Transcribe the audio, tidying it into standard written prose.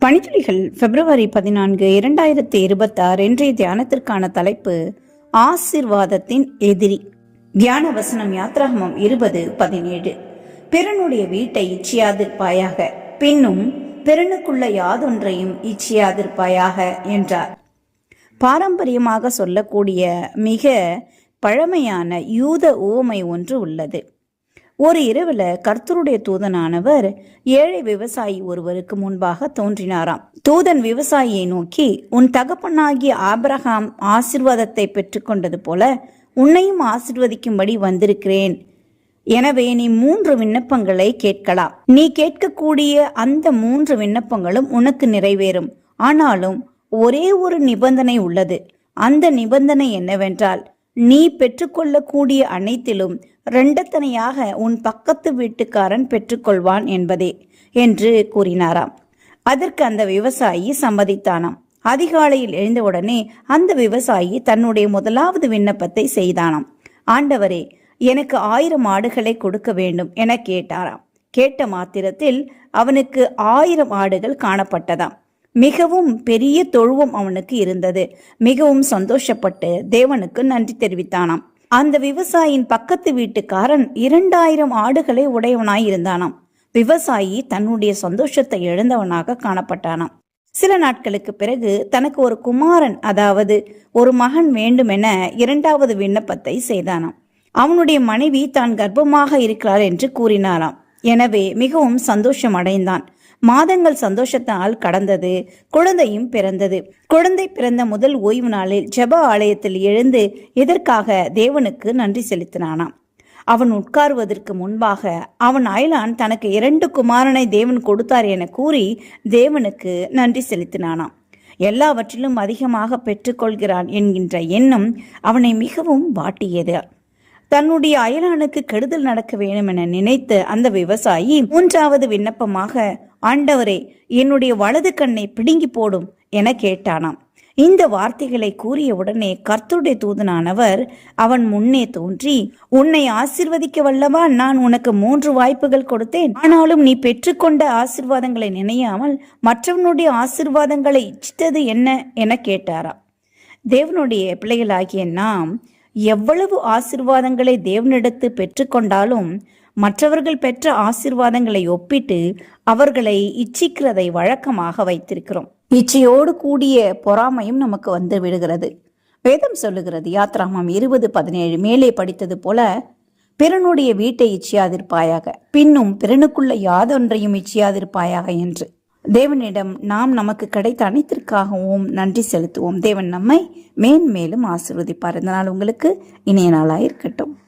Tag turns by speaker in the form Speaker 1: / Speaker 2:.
Speaker 1: பணித்துளிகள் பிப்ரவரி 14, 2026 இன்றைய தியானத்திற்கான தலைப்பு ஆசீர்வாதத்தின் எதிரி. தியான வசனம் யாத்ராகமம் 20:17. பிறனுடைய வீட்டை இச்சியாதிருப்பாயாக, பின்னும் பிறனுக்குள்ள யாதொன்றையும் இச்சியாதிருப்பாயாக என்றார். பாரம்பரியமாக சொல்லக்கூடிய மிக பழமையான யூத உவமை ஒன்று உள்ளது. ஒரு இரவுல கர்த்தருடைய தூதனானவர் ஏழை விவசாயி ஒருவருக்கு முன்பாக தோன்றினாராம். தூதன் விவசாயியை நோக்கி, உன் தகப்பனாகிய ஆபிரகாம் ஆசீர்வாதத்தை பெற்றுக்கொண்டது போல உன்னையும் ஆசீர்வதிக்கும்படி வந்திருக்கிறேன். எனவே நீ 3 விண்ணப்பங்களை கேட்கலாம். நீ கேட்கக்கூடிய அந்த 3 விண்ணப்பங்களும் உனக்கு நிறைவேறும். ஆனாலும் ஒரே ஒரு நிபந்தனை உள்ளது. அந்த நிபந்தனை என்னவென்றால், நீ பெற்றுக்கொள்ளக்கூடிய அனைத்திலும் 2 உன் பக்கத்து வீட்டுக்காரன் பெற்றுக்கொள்வான் என்பதே என்று கூறினாராம். அதற்கு அந்த விவசாயி சம்மதித்தானாம். அதிகாலையில் எழுந்தவுடனே அந்த விவசாயி தன்னுடைய முதலாவது விண்ணப்பத்தை செய்தானாம். ஆண்டவரே, எனக்கு 1000 ஆடுகளை கொடுக்க வேண்டும் என கேட்டாராம். கேட்ட மாத்திரத்தில் அவனுக்கு 1000 ஆடுகள் காணப்பட்டதாம். மிகவும் பெரிய தொழுவம் அவனுக்கு இருந்தது. மிகவும் சந்தோஷப்பட்டு தேவனுக்கு நன்றி தெரிவித்தானாம். அந்த விவசாயியின் பக்கத்து வீட்டுக்காரன் 2000 ஆடுகளை உடையவனாய் இருந்தானாம். விவசாயி தன்னுடைய சந்தோஷத்தை இழந்தவனாக காணப்பட்டானாம். சில நாட்களுக்கு பிறகு தனக்கு ஒரு குமாரன், அதாவது ஒரு மகன் வேண்டும் என 2வது விண்ணப்பத்தை செய்தானாம். அவனுடைய மனைவி தான் கர்ப்பமாக இருக்கிறார் என்று கூறினாராம். எனவே மிகவும் சந்தோஷம் அடைந்தான். மாதங்கள் சந்தோஷத்தால் கடந்தது. குழந்தையும் பிறந்தது. குழந்தை பிறந்த முதல் ஓய்வு நாளில் ஜெப ஆலயத்தில் எழுந்து இதற்காக தேவனுக்கு நன்றி செலுத்தினானாம். அவன் உட்காருவதற்கு முன்பாக அவன் அயலான் தனக்கு 2 குமாரனை தேவன் கொடுத்தார் என கூறி தேவனுக்கு நன்றி செலுத்தினானாம். எல்லாவற்றிலும் அதிகமாக பெற்றுக்கொள்கிறான் என்கின்ற எண்ணம் அவனை மிகவும் வாட்டியது. தன்னுடைய அயலானுக்கு கெடுதல் நடக்க வேண்டும் என நினைத்த அந்த விவசாயி 3வது விண்ணப்பமாக, ஆண்டவரே, என்னுடைய வலது கண்ணை பிடுங்கி போடும் என கேட்டானாம். இந்த வார்த்தைகளை கூறிய உடனே கர்த்தருடைய தூதனானவர் அவன் முன்னே தோன்றி, உன்னை ஆசீர்வதிக்க வல்லவா நான் உனக்கு 3 வாய்ப்புகள் கொடுத்தேன். ஆனாலும் நீ பெற்றுக்கொண்ட ஆசீர்வாதங்களை நினையாமல் மற்றவனுடைய ஆசீர்வாதங்களை இச்சித்தது என்ன என கேட்டாராம். தேவனுடைய பிள்ளைகளாகிய நாம் எவ்வளவு ஆசீர்வாதங்களை தேவனிடத்து பெற்றுக்கொண்டாலும் மற்றவர்கள் பெற்ற ஆசீர்வாதங்களை ஒப்பிட்டு அவர்களை இச்சிக்கிறதை வழக்கமாக வைத்திருக்கிறோம். இச்சையோடு கூடிய பொறாமையும் நமக்கு வந்து விடுகிறது. வேதம் சொல்லுகிறது, யாத்ராகமம் 20:17, மேலே படித்தது போல, பிறனுடைய வீட்டை இச்சியாதிருப்பாயாக, பின்னும் பிறனுக்குள்ள யாதொன்றையும் இச்சியாதிருப்பாயாக என்று. தேவனிடம் நாம் நமக்கு கிடைத்த அனைத்திற்காகவும் நன்றி செலுத்துவோம். தேவன் நம்மை மேன்மேலும் ஆசீர்வதிப்பார். இந்த நாள் உங்களுக்கு இனிய நாளாயிருக்கட்டும்.